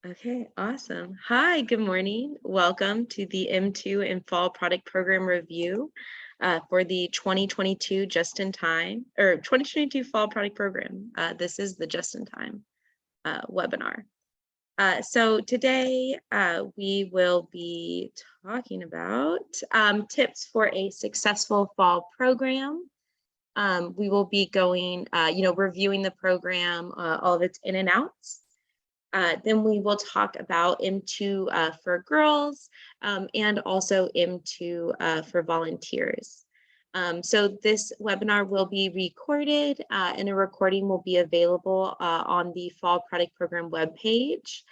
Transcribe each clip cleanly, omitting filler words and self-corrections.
Okay, awesome. Hi, good morning. Welcome to the M2 and Fall Product Program Review for the 2022 Just in Time or 2022 Fall Product Program. This is the Just in Time webinar. So today we will be talking about tips for a successful fall program. We will be going, reviewing the program, all of its in and outs. Then we will talk about M2 for girls and also M2 for volunteers. So this webinar will be recorded and a recording will be available on the Fall Product Program webpage.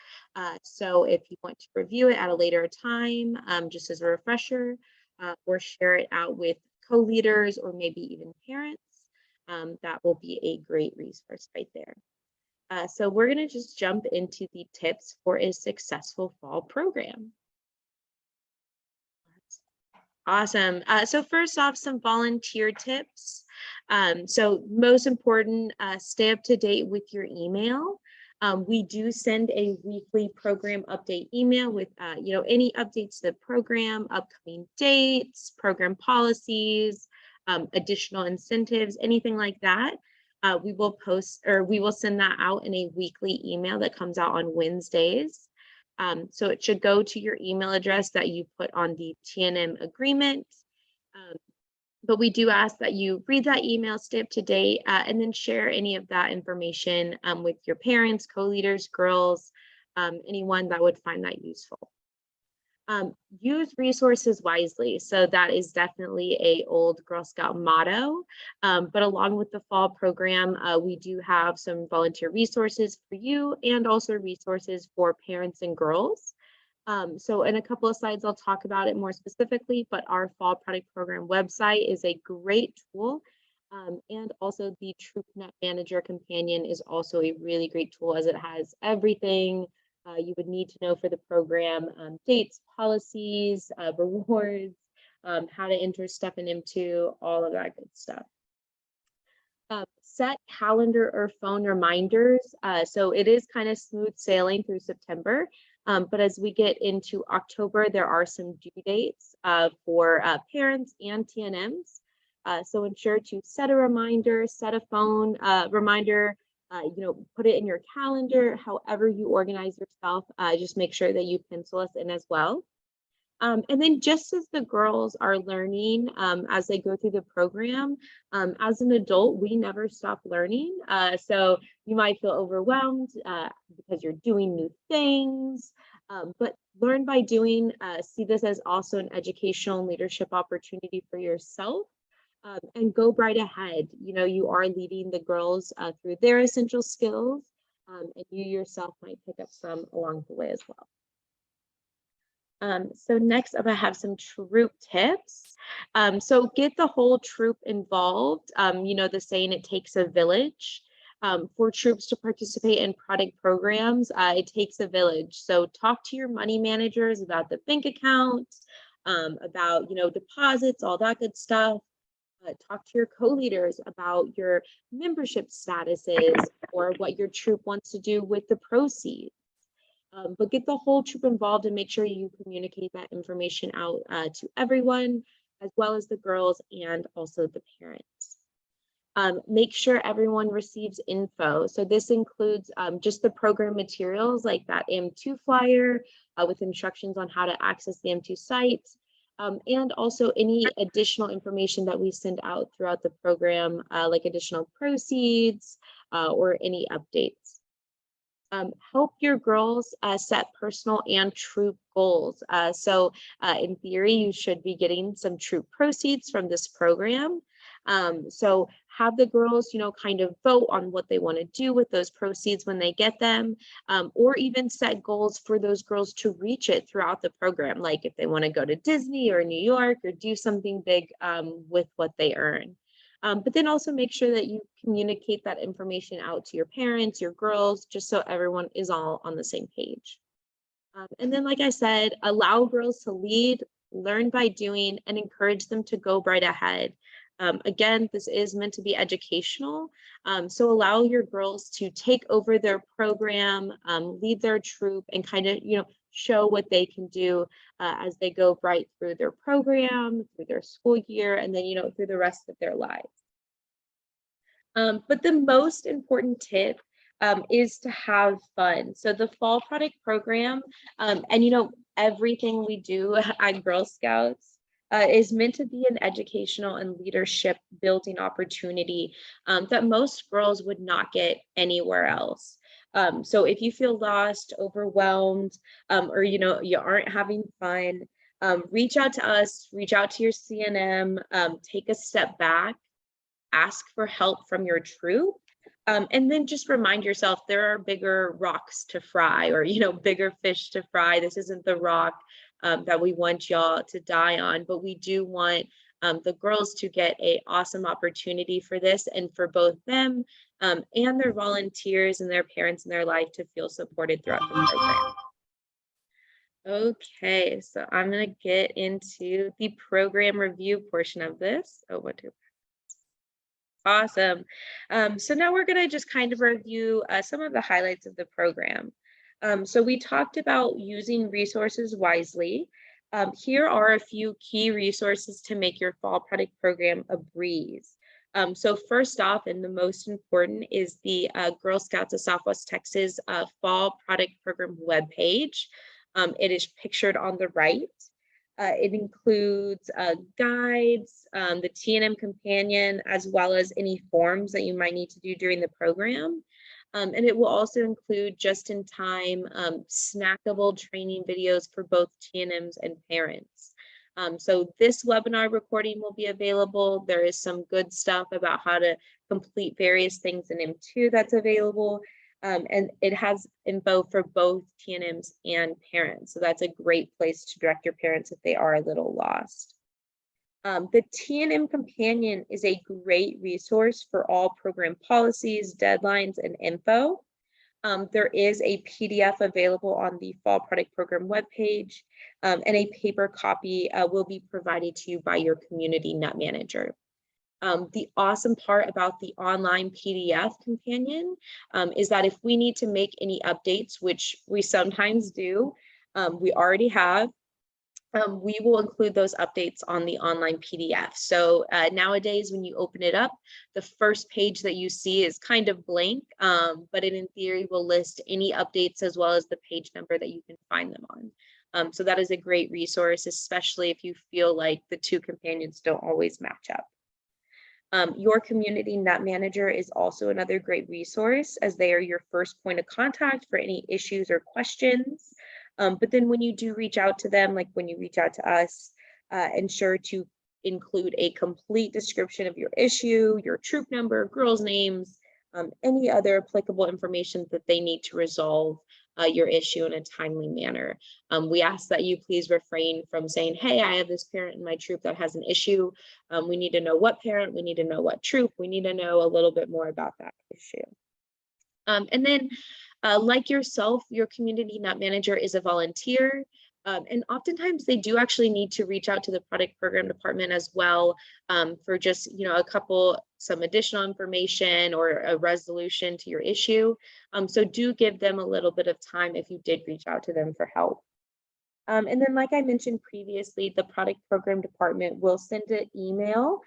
So if you want to review it at a later time, just as a refresher, or share it out with co-leaders or maybe even parents, that will be a great resource right there. So we're going to just jump into the tips for a successful fall program. Awesome. So first off, some volunteer tips. So most important, stay up to date with your email. We do send a weekly program update email with, any updates to the program, upcoming dates, program policies, additional incentives, anything like that. We will send that out in a weekly email that comes out on Wednesdays. So it should go to your email address that you put on the TNM agreement. But we do ask that you read that email, stay up to date, and then share any of that information with your parents, co-leaders, girls, anyone that would find that useful. Use resources wisely. So that is definitely a old Girl Scout motto. But along with the fall program, we do have some volunteer resources for you and also resources for parents and girls. So in a couple of slides, I'll talk about it more specifically, but our fall product program website is a great tool. And also the TroopNet Manager Companion is also a really great tool as it has everything you would need to know for the program, dates, policies, rewards, how to enter stuff in M2, all of that good stuff. Set calendar or phone reminders. So it is kind of smooth sailing through September, but as we get into October, there are some due dates for parents and TNMs. So ensure to set a reminder, set a phone reminder, put it in your calendar, however you organize yourself, just make sure that you pencil us in as well. And then just as the girls are learning as they go through the program, as an adult, we never stop learning. So you might feel overwhelmed because you're doing new things, but learn by doing, see this as also an educational and leadership opportunity for yourself. And go right ahead. You are leading the girls through their essential skills, and you yourself might pick up some along the way as well. So next up, I have some troop tips. So get the whole troop involved. The saying, it takes a village. For troops to participate in product programs, it takes a village. So talk to your money managers about the bank account, about, deposits, all that good stuff. Talk to your co-leaders about your membership statuses or what your troop wants to do with the proceeds. But get the whole troop involved and make sure you communicate that information out to everyone, as well as the girls and also the parents. Make sure everyone receives info. So this includes just the program materials like that M2 flyer with instructions on how to access the M2 site. And also any additional information that we send out throughout the program, like additional proceeds or any updates. Help your girls set personal and troop goals. So in theory, you should be getting some troop proceeds from this program. So have the girls, kind of vote on what they want to do with those proceeds when they get them, or even set goals for those girls to reach it throughout the program. Like if they want to go to Disney or New York or do something big with what they earn. But then also make sure that you communicate that information out to your parents, your girls, just so everyone is all on the same page. And then, like I said, allow girls to lead, learn by doing, and encourage them to go right ahead. Again, this is meant to be educational, so allow your girls to take over their program, lead their troop, and kind of, show what they can do as they go right through their program, through their school year, and then, through the rest of their lives. But the most important tip is to have fun. So the fall product program, and everything we do at Girl Scouts is meant to be an educational and leadership building opportunity that most girls would not get anywhere else. So if you feel lost, overwhelmed, or you aren't having fun, reach out to us, reach out to your CNM, take a step back, ask for help from your troop, and then just remind yourself there are bigger rocks to fry, or bigger fish to fry. This isn't the rock that we want y'all to die on, but we do want the girls to get an awesome opportunity for this, and for both them and their volunteers and their parents in their life to feel supported throughout the program. Okay, so I'm going to get into the program review portion of this. Oh, what do Awesome. So now we're going to just kind of review some of the highlights of the program. So we talked about using resources wisely. Here are a few key resources to make your fall product program a breeze. So first off, and the most important, is the Girl Scouts of Southwest Texas fall product program webpage. It is pictured on the right. It includes guides, the TNM companion, as well as any forms that you might need to do during the program. And it will also include just-in-time snackable training videos for both TNMs and parents. So this webinar recording will be available. There is some good stuff about how to complete various things in M2 that's available. And it has info for both TNMs and parents. So that's a great place to direct your parents if they are a little lost. The TNM Companion is a great resource for all program policies, deadlines, and info. There is a PDF available on the Fall Product Program webpage, and a paper copy will be provided to you by your community NUT manager. The awesome part about the online PDF companion is that if we need to make any updates, which we sometimes do, we already have, we will include those updates on the online PDF. So nowadays, when you open it up, the first page that you see is kind of blank, but it in theory will list any updates as well as the page number that you can find them on. So that is a great resource, especially if you feel like the two companions don't always match up. Your community NUT manager is also another great resource, as they are your first point of contact for any issues or questions. But then when you do reach out to them, like when you reach out to us, ensure to include a complete description of your issue, your troop number, girls' names, any other applicable information that they need to resolve your issue in a timely manner. We ask that you please refrain from saying, hey, I have this parent in my troop that has an issue. We need to know what parent, we need to know what troop, we need to know a little bit more about that issue. And then like yourself, your community NUT manager is a volunteer. And oftentimes they do actually need to reach out to the product program department as well for just, some additional information or a resolution to your issue. So do give them a little bit of time if you did reach out to them for help. And then, like I mentioned previously, the product program department will send an email.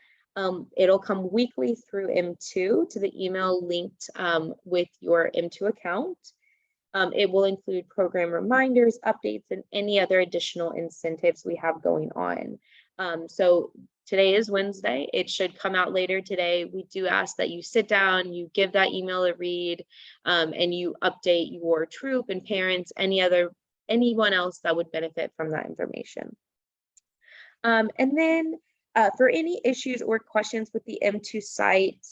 It'll come weekly through M2 to the email linked with your M2 account. It will include program reminders, updates, and any other additional incentives we have going on. So today is Wednesday. It should come out later today. We do ask that you sit down, you give that email a read, and you update your troop and parents, anyone else that would benefit from that information. And then for any issues or questions with the M2 site,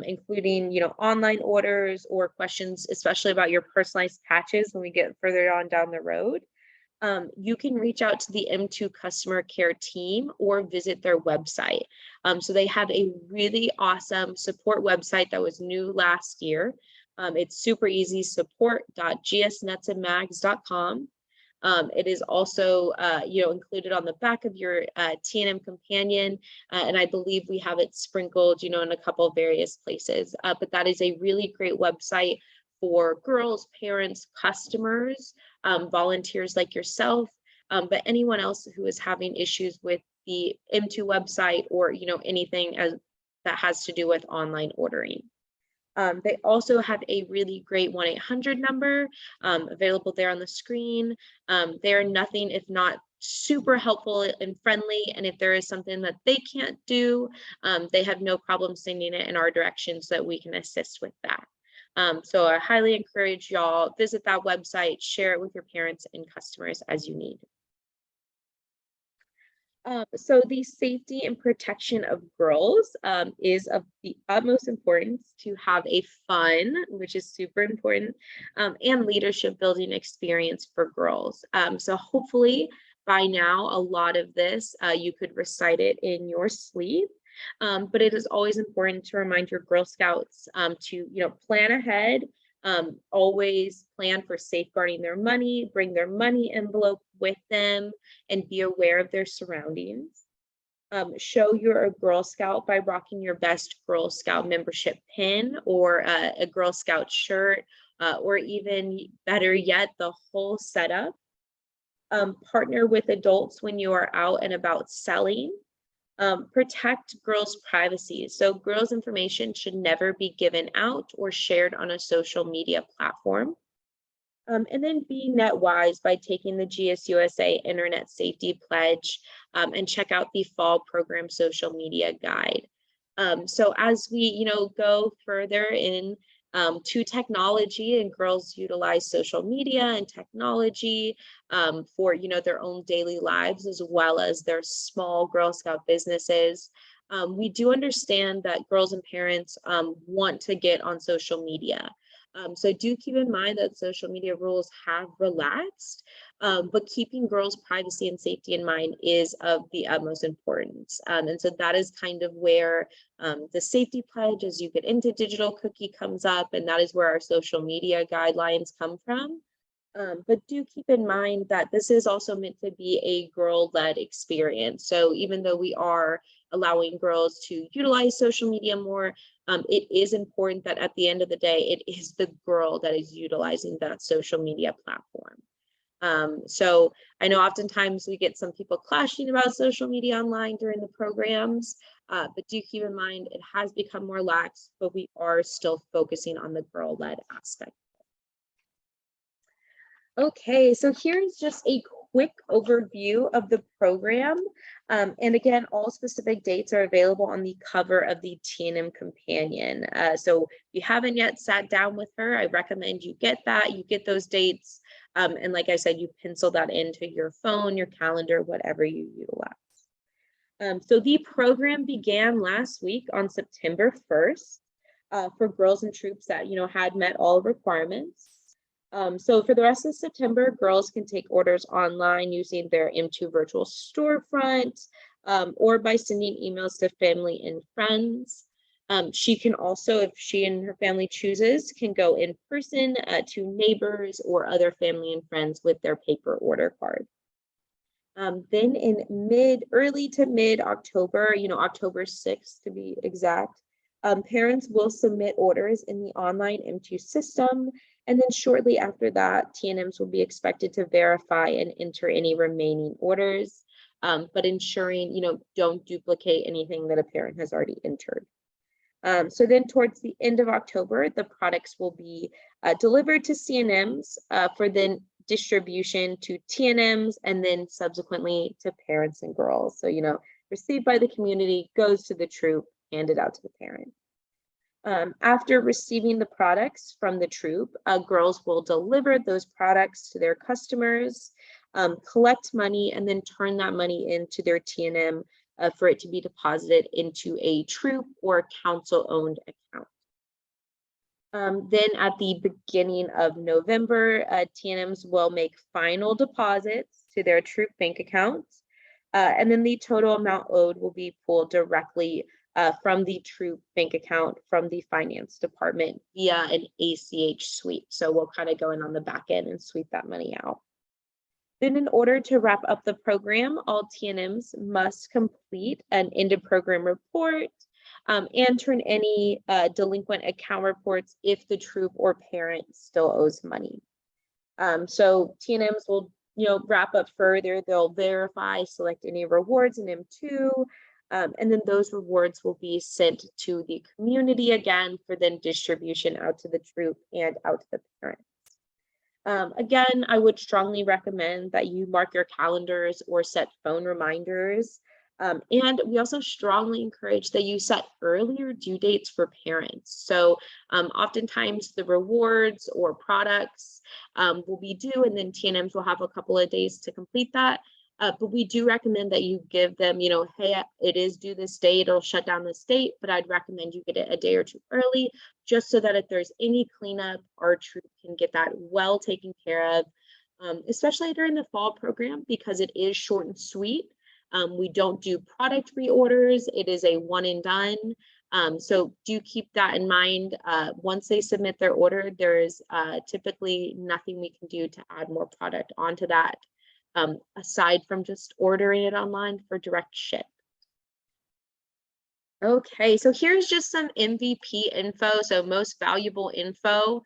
including online orders or questions, especially about your personalized patches when we get further on down the road, you can reach out to the M2 customer care team or visit their website. So they have a really awesome support website that was new last year. It's super easy, support.gsnutsandmags.com. It is also, included on the back of your T&M companion, and I believe we have it sprinkled, in a couple of various places. But that is a really great website for girls, parents, customers, volunteers like yourself, but anyone else who is having issues with the M2 website or anything that has to do with online ordering. They also have a really great 1-800 number available there on the screen. They are nothing if not super helpful and friendly. And if there is something that they can't do, they have no problem sending it in our direction so that we can assist with that. So I highly encourage y'all, visit that website, share it with your parents and customers as you need. So the safety and protection of girls is of the utmost importance to have a fun, which is super important, and leadership building experience for girls. So hopefully by now, a lot of this, you could recite it in your sleep. But it is always important to remind your Girl Scouts to, plan ahead, always plan for safeguarding their money, bring their money envelope with them, and be aware of their surroundings. Show you're a Girl Scout by rocking your best Girl Scout membership pin or a Girl Scout shirt, or even better yet, the whole setup. Partner with adults when you are out and about selling. Protect girls' privacy. So girls' information should never be given out or shared on a social media platform. And then be net wise by taking the GSUSA Internet Safety Pledge and check out the fall program social media guide. So as we, go further in to technology, and girls utilize social media and technology for, their own daily lives, as well as their small Girl Scout businesses. We do understand that girls and parents want to get on social media. So do keep in mind that social media rules have relaxed, but keeping girls' privacy and safety in mind is of the utmost importance. And so that is kind of where the safety pledge as you get into digital cookie comes up, and that is where our social media guidelines come from. But do keep in mind that this is also meant to be a girl-led experience. So even though we are allowing girls to utilize social media more, it is important that at the end of the day, it is the girl that is utilizing that social media platform. So I know oftentimes we get some people clashing about social media online during the programs, but do keep in mind it has become more lax, but we are still focusing on the girl-led aspect. Okay, so here's just a quick overview of the program. And again, all specific dates are available on the cover of the T&M companion. So if you haven't yet sat down with her, I recommend you get that, you get those dates. And like I said, you pencil that into your phone, your calendar, whatever you utilize. So the program began last week on September 1st for girls and troops that, had met all requirements. So for the rest of September, girls can take orders online using their M2 virtual storefront or by sending emails to family and friends. She can also, if she and her family chooses, can go in person to neighbors or other family and friends with their paper order card. Then in early to mid October, October 6th to be exact, parents will submit orders in the online M2 system. And then shortly after that, T&Ms will be expected to verify and enter any remaining orders, but ensuring, don't duplicate anything that a parent has already entered. So then towards the end of October, the products will be delivered to C&Ms for then distribution to T&Ms and then subsequently to parents and girls. So, received by the community, goes to the troop, handed out to the parent. After receiving the products from the troop, girls will deliver those products to their customers, collect money, and then turn that money into their T&M for it to be deposited into a troop or council-owned account. Then at the beginning of November, T&Ms will make final deposits to their troop bank accounts, and then the total amount owed will be pulled directly from the troop bank account from the finance department via an ACH sweep. So we'll kind of go in on the back end and sweep that money out. Then in order to wrap up the program, all TNMs must complete an end of program report and turn any delinquent account reports if the troop or parent still owes money. So TNMs will, wrap up further. They'll verify, select any rewards in M2, and then those rewards will be sent to the community again for then distribution out to the troop and out to the parent. Again, I would strongly recommend that you mark your calendars or set phone reminders. And we also strongly encourage that you set earlier due dates for parents. So oftentimes the rewards or products will be due, and then TNMs will have a couple of days to complete that. But we do recommend that you give them, hey, it is due this date, it'll shut down this date, but I'd recommend you get it a day or two early, just so that if there's any cleanup, our troop can get that well taken care of, especially during the fall program, because it is short and sweet. We don't do product reorders. It is a one and done. So do keep that in mind. Once they submit their order, there's typically nothing we can do to add more product onto that, aside from just ordering it online for direct ship. Okay, so here's just some MVP info, so most valuable info.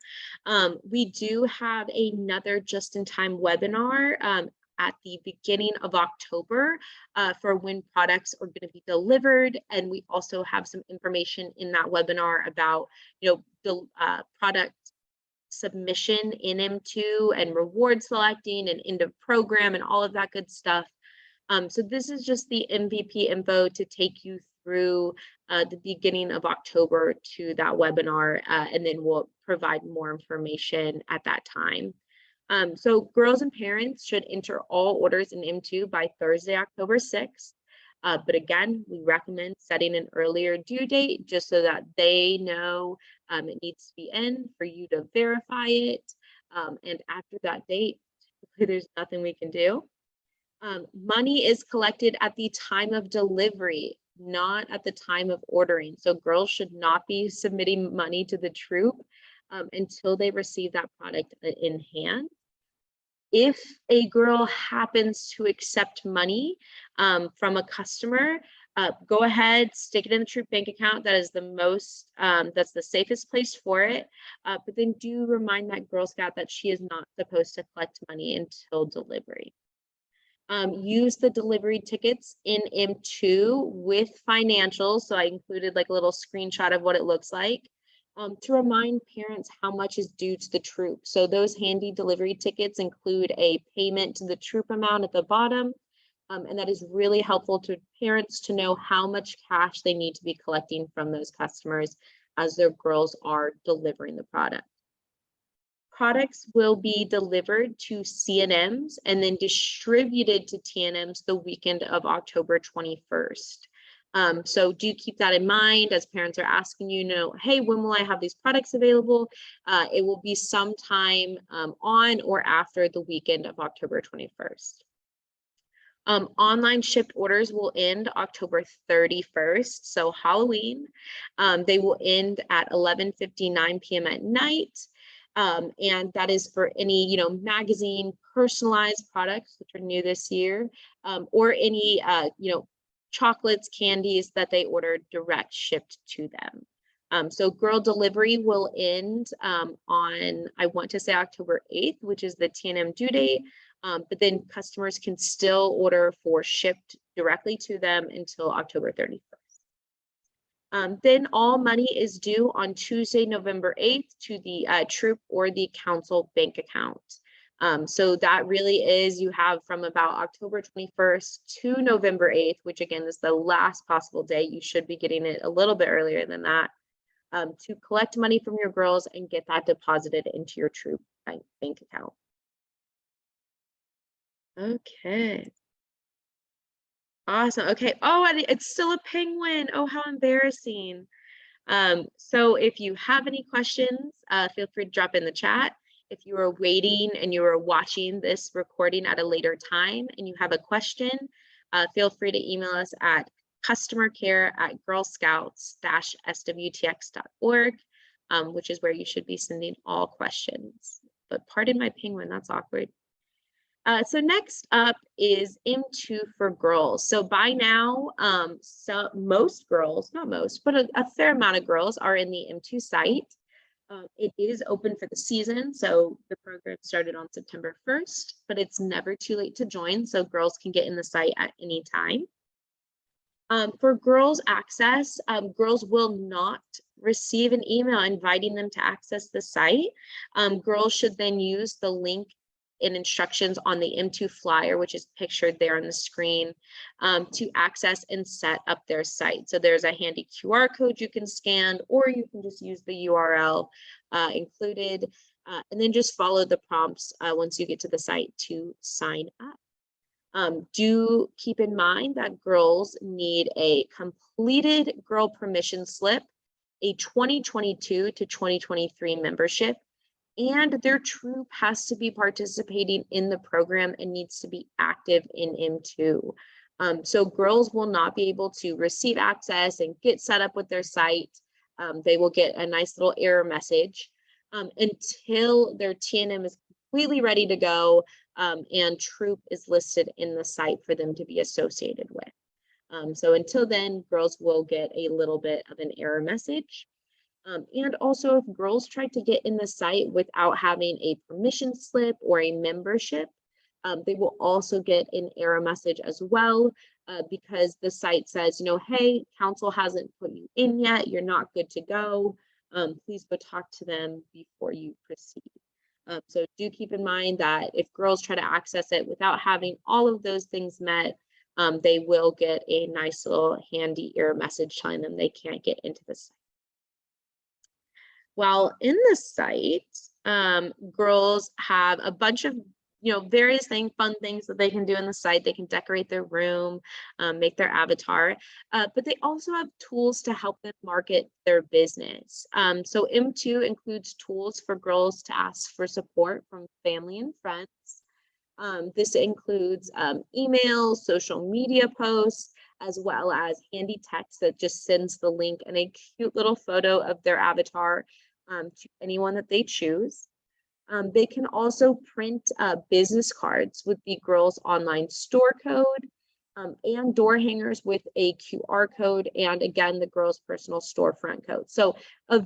We do have another just-in-time webinar at the beginning of October for when products are going to be delivered, and we also have some information in that webinar about, the product submission in M2 and reward selecting and end of program and all of that good stuff. So this is just the MVP info to take you through the beginning of October to that webinar, and then we'll provide more information at that time. So girls and parents should enter all orders in M2 by Thursday, October 6th. But again, we recommend setting an earlier due date just so that they know it needs to be in for you to verify it. And after that date, there's nothing we can do. Money is collected at the time of delivery, not at the time of ordering. So girls should not be submitting money to the troop until they receive that product in hand. If a girl happens to accept money from a customer, go ahead, stick it in the troop bank account. That is the most, that's the safest place for it. But then do remind that Girl Scout that she is not supposed to collect money until delivery. Use the delivery tickets in M2 with financials. So I included like a little screenshot of what it looks like to remind parents how much is due to the troop. So those handy delivery tickets include a payment to the troop amount at the bottom. And that is really helpful to parents to know how much cash they need to be collecting from those customers as their girls are delivering the product. Products will be delivered to CNMs and then distributed to TNMs the weekend of October 21st. So do keep that in mind as parents are asking you, hey, when will I have these products available? It will be sometime on or after the weekend of October 21st. Online shipped orders will end October 31st, so Halloween. They will end at 11:59 p.m. at night. And that is for any, magazine personalized products, which are new this year, or any, chocolates, candies that they ordered direct shipped to them. So girl delivery will end on, I want to say October 8th, which is the TNM due date, but then customers can still order for shipped directly to them until October 31st. Then all money is due on Tuesday, November 8th to the troop or the council bank account. So that really is, you have from about October 21st to November 8th, which again is the last possible day. You should be getting it a little bit earlier than that, to collect money from your girls and get that deposited into your troop bank account. Okay. Awesome. Okay. Oh, and it's still a penguin. Oh, how embarrassing. So if you have any questions, feel free to drop in the chat. If you are waiting and you are watching this recording at a later time and you have a question, feel free to email us at customercare@girlscouts-swtx.org, which is where you should be sending all questions. But pardon my penguin, that's awkward. So next up is M2 for girls. So by now, most girls, not most, but a fair amount of girls are in the M2 site. It is open for the season, so the program started on September 1st, but it's never too late to join, so girls can get in the site at any time. For girls access, girls will not receive an email inviting them to access the site. Girls should then use the link and instructions on the M2 flyer, which is pictured there on the screen, to access and set up their site. So there's a handy QR code you can scan, or you can just use the URL included, and then just follow the prompts once you get to the site to sign up. Do keep in mind that girls need a completed girl permission slip, a 2022 to 2023 membership, and their troop has to be participating in the program and needs to be active in M2. So girls will not be able to receive access and get set up with their site. They will get a nice little error message until their TNM is completely ready to go and troop is listed in the site for them to be associated with. So until then, girls will get a little bit of an error message. And also, if girls try to get in the site without having a permission slip or a membership, they will also get an error message as well, because the site says, you know, hey, council hasn't put you in yet, you're not good to go. Please go talk to them before you proceed. So do keep in mind that if girls try to access it without having all of those things met, they will get a nice little handy error message telling them they can't get into the site. While in the site, girls have a bunch of various fun things that they can do in the site. They can decorate their room, make their avatar, but they also have tools to help them market their business. So M2 includes tools for girls to ask for support from family and friends. This includes emails, social media posts, as well as handy text that just sends the link and a cute little photo of their avatar to anyone that they choose. They can also print business cards with the girls' online store code and door hangers with a QR code, and again, the girls' personal storefront code. So a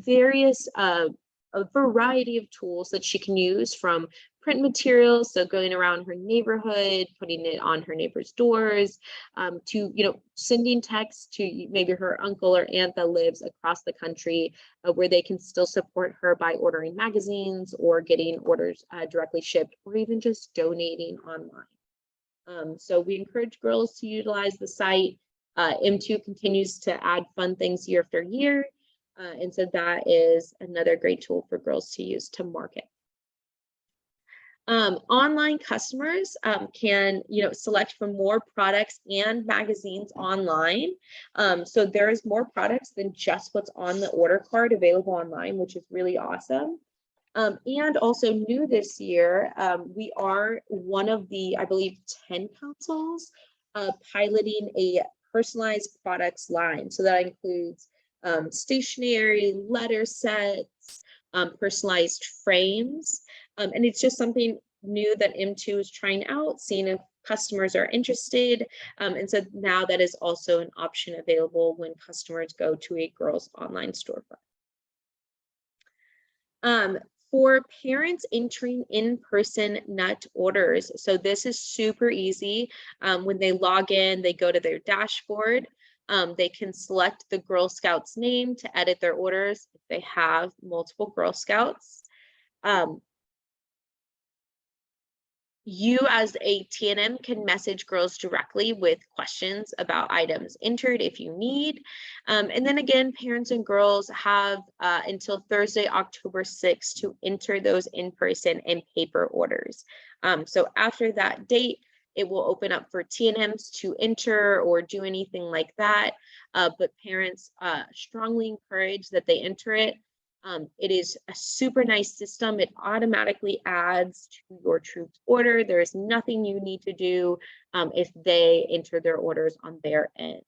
variety of tools that she can use, from print materials, so going around her neighborhood, putting it on her neighbors' doors, to sending texts to maybe her uncle or aunt that lives across the country, where they can still support her by ordering magazines or getting orders directly shipped, or even just donating online. So we encourage girls to utilize the site. M2 continues to add fun things year after year. And so that is another great tool for girls to use to market. Online customers can select from more products and magazines online. So there is more products than just what's on the order card available online, which is really awesome. And also new this year, we are one of the, I believe, 10 councils piloting a personalized products line. So that includes stationery, letter sets, personalized frames. And it's just something new that M2 is trying out, seeing if customers are interested. And so now that is also an option available when customers go to a girls' online storefront. For parents entering in-person NUT orders, so this is super easy. When they log in, they go to their dashboard. They can select the Girl Scouts name to edit their orders if they have multiple Girl Scouts. You as a TNM can message girls directly with questions about items entered if you need. And then again, parents and girls have until Thursday, October 6th to enter those in-person and paper orders. So after that date, it will open up for TNMs to enter or do anything like that. But parents strongly encourage that they enter it. It is a super nice system. It automatically adds to your troops' order. There is nothing you need to do if they enter their orders on their end.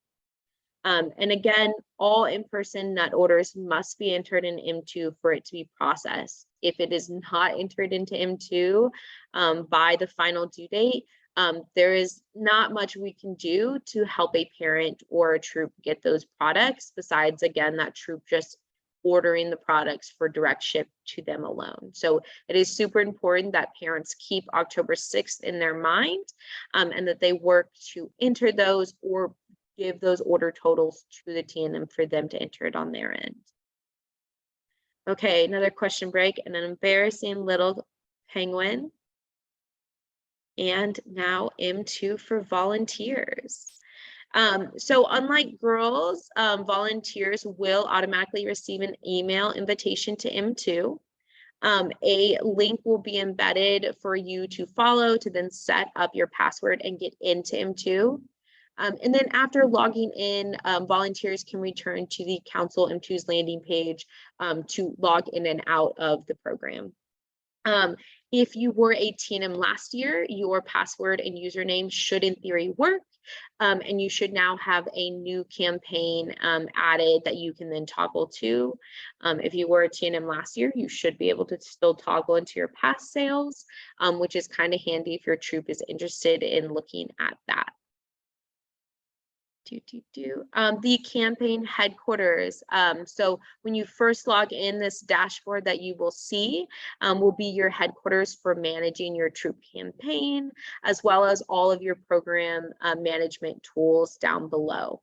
And again, all in-person NUT orders must be entered in M2 for it to be processed. if it is not entered into M2 by the final due date, there is not much we can do to help a parent or a troop get those products, besides, again, that troop just ordering the products for direct ship to them alone. So it is super important that parents keep October 6th in their mind, and that they work to enter those or give those order totals to the TNM for them to enter it on their end. Okay, another question break, and an embarrassing little penguin. And now M2 for volunteers. So unlike girls, volunteers will automatically receive an email invitation to M2. A link will be embedded for you to follow to then set up your password and get into M2. And then after logging in, volunteers can return to the Council M2's landing page to log in and out of the program. If you were a TNM last year, your password and username should in theory work, and you should now have a new campaign added that you can then toggle to. If you were a TNM last year, you should be able to still toggle into your past sales, which is kind of handy if your troop is interested in looking at that. The campaign headquarters. So when you first log in, this dashboard that you will see will be your headquarters for managing your troop campaign, as well as all of your program management tools down below.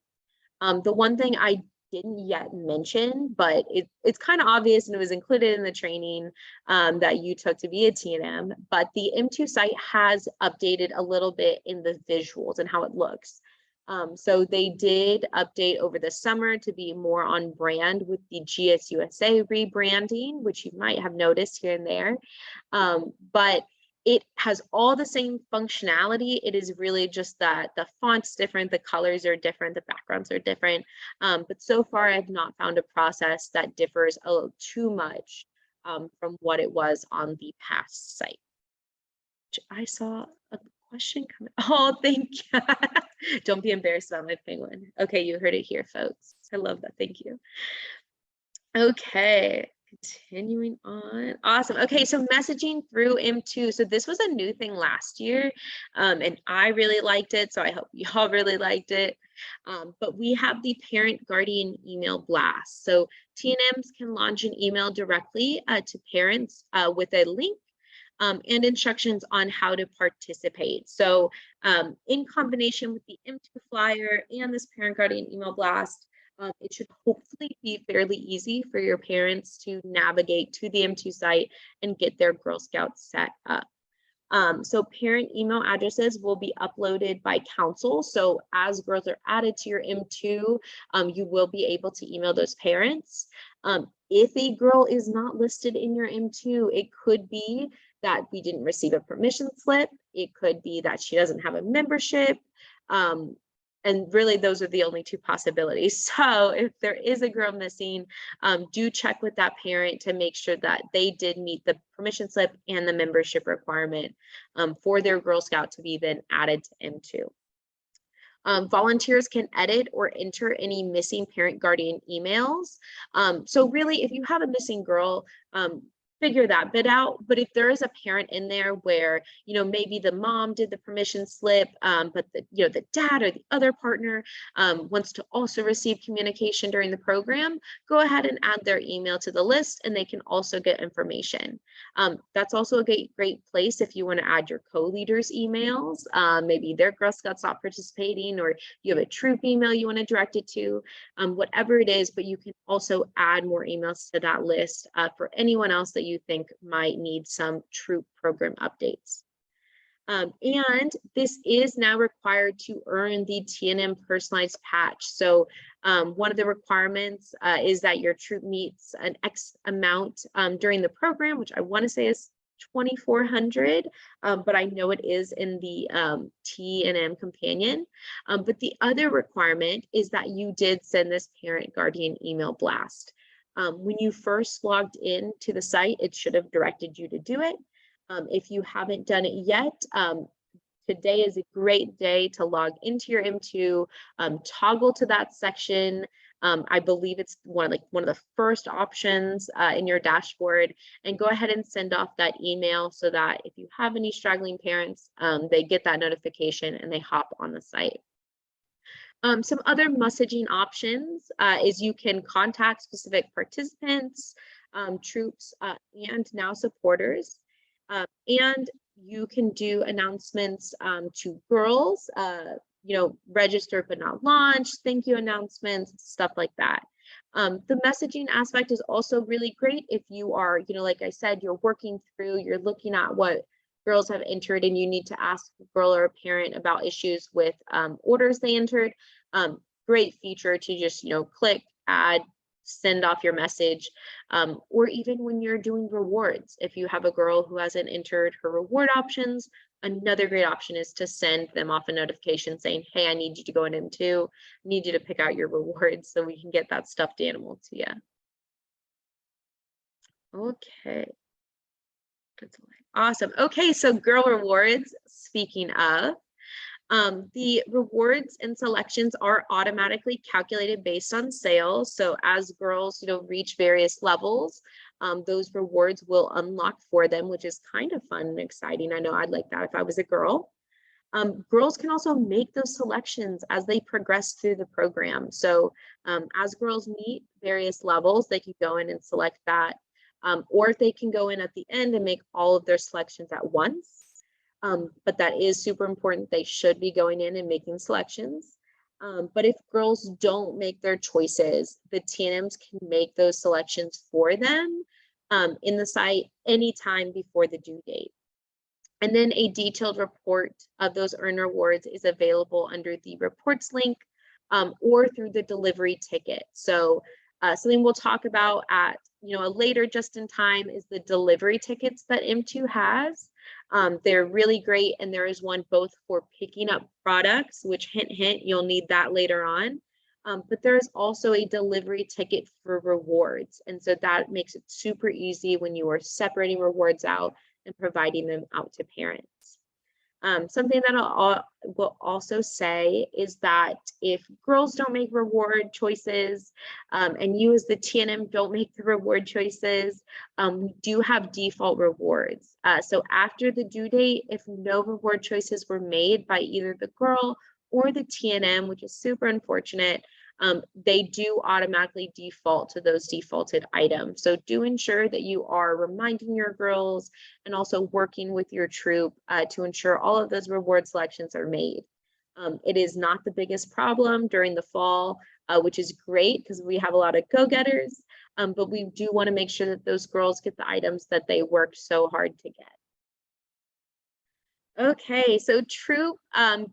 The one thing I didn't yet mention, but it's kind of obvious and it was included in the training that you took to be a TNM, but the M2 site has updated a little bit in the visuals and how it looks. So they did update over the summer to be more on brand with the GSUSA rebranding, which you might have noticed here and there. But it has all the same functionality. It is really just that the font's different, the colors are different, the backgrounds are different. But so far, I've not found a process that differs a little too much from what it was on the past site. Which I saw a question coming. Oh, thank you. Don't be embarrassed about my penguin. Okay, you heard it here, folks. I love that. Thank you. Okay, continuing on. Awesome. Okay, so messaging through M2. So this was a new thing last year, and I really liked it. So I hope y'all really liked it. But we have the parent guardian email blast. So TNMs can launch an email directly to parents with a link and instructions on how to participate. So in combination with the M2 flyer and this parent guardian email blast, it should hopefully be fairly easy for your parents to navigate to the M2 site and get their Girl Scouts set up. So parent email addresses will be uploaded by council. So as girls are added to your M2, you will be able to email those parents. If a girl is not listed in your M2, it could be that we didn't receive a permission slip. It could be that she doesn't have a membership. And really, those are the only two possibilities. So if there is a girl missing, do check with that parent to make sure that they did meet the permission slip and the membership requirement for their Girl Scout to be then added to M2. Volunteers can edit or enter any missing parent guardian emails. So really, if you have a missing girl, figure that bit out. But if there is a parent in there where, you know, maybe the mom did the permission slip, but the, you know, the dad or the other partner wants to also receive communication during the program, go ahead and add their email to the list and they can also get information. That's also a great place if you want to add your co-leaders emails. Maybe their Girl Scouts not participating, or you have a troop email you want to direct it to, whatever it is, but you can also add more emails to that list for anyone else that you think might need some troop program updates. And this is now required to earn the TNM personalized patch. So one of the requirements is that your troop meets an X amount during the program, which I want to say is 2,400, but I know it is in the TNM companion. But the other requirement is that you did send this parent guardian email blast. When you first logged in to the site, it should have directed you to do it. If you haven't done it yet, today is a great day to log into your M2, toggle to that section, I believe it's one of the first options in your dashboard, and go ahead and send off that email so that if you have any struggling parents, they get that notification and they hop on the site. Some other messaging options is you can contact specific participants, troops, and now supporters. And you can do announcements to girls, registered but not launched, thank you announcements, stuff like that. The messaging aspect is also really great if you are, like I said, you're working through, you're looking at what girls have entered and you need to ask a girl or a parent about issues with orders they entered. Great feature to just, click, add, send off your message, or even when you're doing rewards. If you have a girl who hasn't entered her reward options, another great option is to send them off a notification saying, hey, I need you to go in M2, need you to pick out your rewards so we can get that stuffed animal to you. Okay. Awesome. Okay, so girl rewards, speaking of, the rewards and selections are automatically calculated based on sales. So as girls, reach various levels, those rewards will unlock for them, which is kind of fun and exciting. I know I'd like that if I was a girl. Girls can also make those selections as they progress through the program. So as girls meet various levels, they can go in and select that. Or if they can go in at the end and make all of their selections at once. But that is super important. They should be going in and making selections. But if girls don't make their choices, the TNMs can make those selections for them in the site anytime before the due date. And then a detailed report of those earned rewards is available under the reports link or through the delivery ticket. So something we'll talk about at a later just in time is the delivery tickets that M2 has. They're really great, and there is one both for picking up products, which hint, you'll need that later on. But there's also a delivery ticket for rewards. And so that makes it super easy when you are separating rewards out and providing them out to parents. Something that I will also say is that if girls don't make reward choices and you as the TNM don't make the reward choices, we do have default rewards. So after the due date, if no reward choices were made by either the girl or the TNM, which is super unfortunate, they do automatically default to those defaulted items. So do ensure that you are reminding your girls and also working with your troop to ensure all of those reward selections are made. It is not the biggest problem during the fall, which is great because we have a lot of go-getters, but we do want to make sure that those girls get the items that they worked so hard to get. Okay, so troop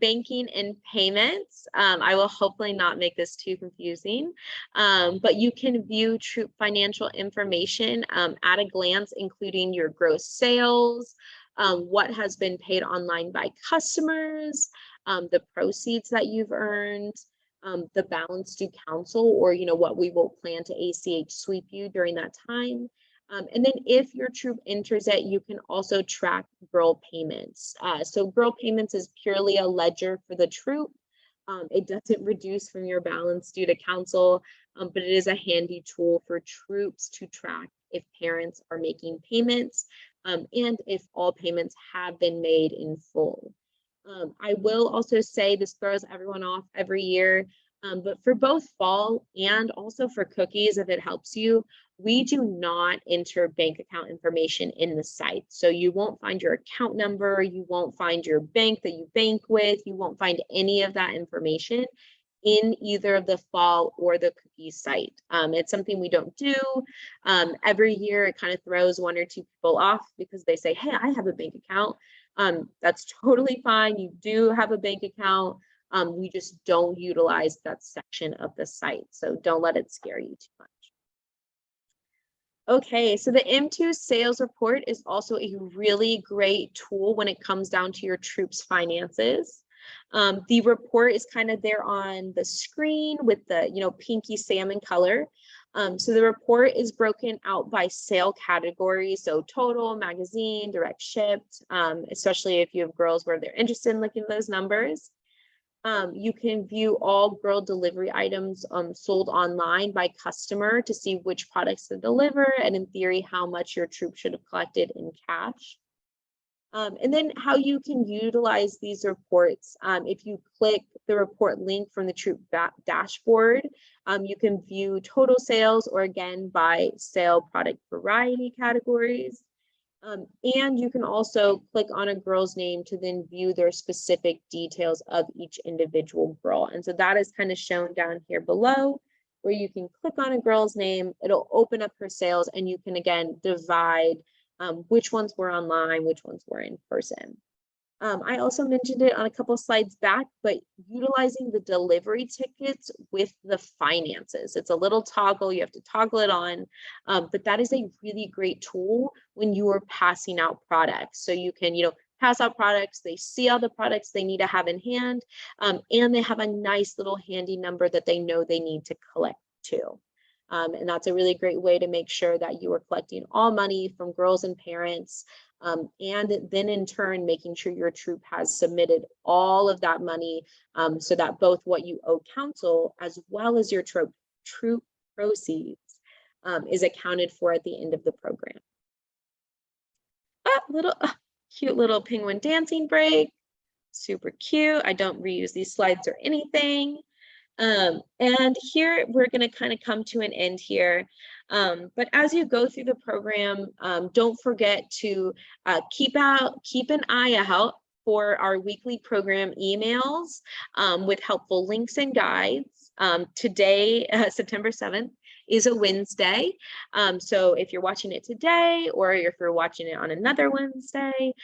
banking and payments. I will hopefully not make this too confusing, but you can view troop financial information at a glance, including your gross sales, what has been paid online by customers, the proceeds that you've earned, the balance due council, or what we will plan to ACH sweep you during that time. And then if your troop enters it, you can also track girl payments. So girl payments is purely a ledger for the troop. It doesn't reduce from your balance due to council, but it is a handy tool for troops to track if parents are making payments and if all payments have been made in full. I will also say this throws everyone off every year, but for both fall and also for cookies, if it helps you, we do not enter bank account information in the site. So you won't find your account number, you won't find your bank that you bank with, you won't find any of that information in either of the fall or the cookies site. It's something we don't do. Every year it kind of throws one or two people off because they say, hey, I have a bank account. That's totally fine. You do have a bank account. We just don't utilize that section of the site. So don't let it scare you too much. Okay, so the M2 sales report is also a really great tool when it comes down to your troops' finances. The report is kind of there on the screen with the pinky salmon color. So the report is broken out by sale categories, so total, magazine, direct shipped, especially if you have girls where they're interested in looking at those numbers. You can view all girl delivery items sold online by customer to see which products to deliver, and in theory, how much your troop should have collected in cash. And then how you can utilize these reports. If you click the report link from the troop dashboard, you can view total sales, or again, by sale product variety categories. And you can also click on a girl's name to then view their specific details of each individual girl. And so that is kind of shown down here below, where you can click on a girl's name, it'll open up her sales, and you can again divide which ones were online, which ones were in person. I also mentioned it on a couple slides back, but utilizing the delivery tickets with the finances. It's a little toggle, you have to toggle it on, but that is a really great tool when you are passing out products. So you can, pass out products, they see all the products they need to have in hand, and they have a nice little handy number that they know they need to collect too. And that's a really great way to make sure that you are collecting all money from girls and parents, and then in turn, making sure your troop has submitted all of that money, so that both what you owe council as well as your troop proceeds is accounted for at the end of the program. Cute little penguin dancing break, super cute. I don't reuse these slides or anything. And here we're going to kind of come to an end here. But as you go through the program, don't forget to keep an eye out for our weekly program emails with helpful links and guides. Today, September 7th, is a Wednesday. So if you're watching it today, or if you're watching it on another Wednesday,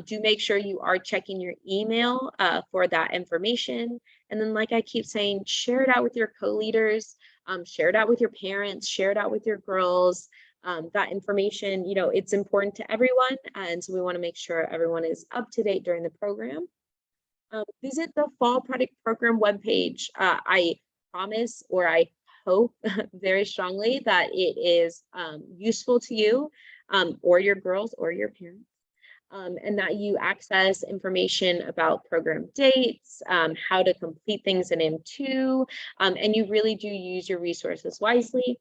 do make sure you are checking your email for that information. And then, like I keep saying, share it out with your co-leaders, share it out with your parents, share it out with your girls. That information, it's important to everyone. And so we want to make sure everyone is up to date during the program. Visit the Fall Product Program webpage. I promise, or I hope very strongly, that it is useful to you or your girls or your parents. And that you access information about program dates, how to complete things in M2, and you really do use your resources wisely.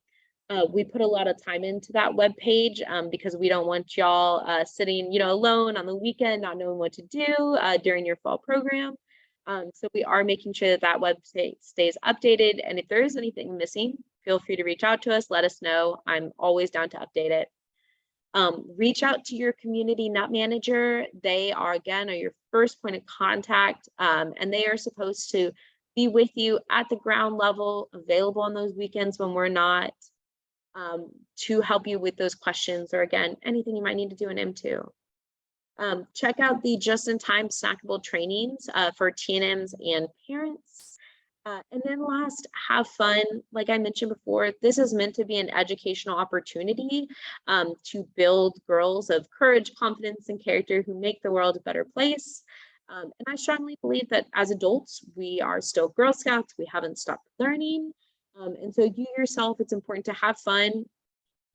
We put a lot of time into that webpage because we don't want y'all sitting, alone on the weekend, not knowing what to do during your fall program. So we are making sure that that website stays updated. And if there is anything missing, feel free to reach out to us. Let us know. I'm always down to update it. Reach out to your community NUT manager. They are your first point of contact, and they are supposed to be with you at the ground level, available on those weekends when we're not, to help you with those questions, or again, anything you might need to do in M2. Check out the just-in-time snackable trainings for TNMs and parents. And then last, have fun. Like I mentioned before, this is meant to be an educational opportunity to build girls of courage, confidence, and character who make the world a better place. And I strongly believe that as adults, we are still Girl Scouts. We haven't stopped learning. And so you yourself, it's important to have fun.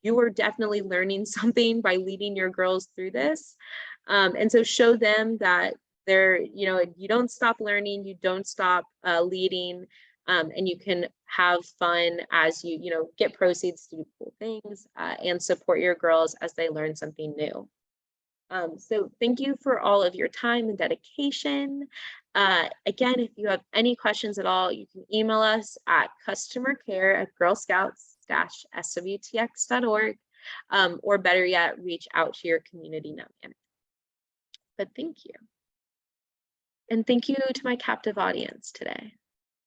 You are definitely learning something by leading your girls through this. And so show them that you don't stop learning, you don't stop leading, and you can have fun as you get proceeds to do cool things and support your girls as they learn something new. So thank you for all of your time and dedication. Again, if you have any questions at all, you can email us at customercare@girlscouts-swtx.org, or better yet, reach out to your community NUT manager. But thank you. And thank you to my captive audience today.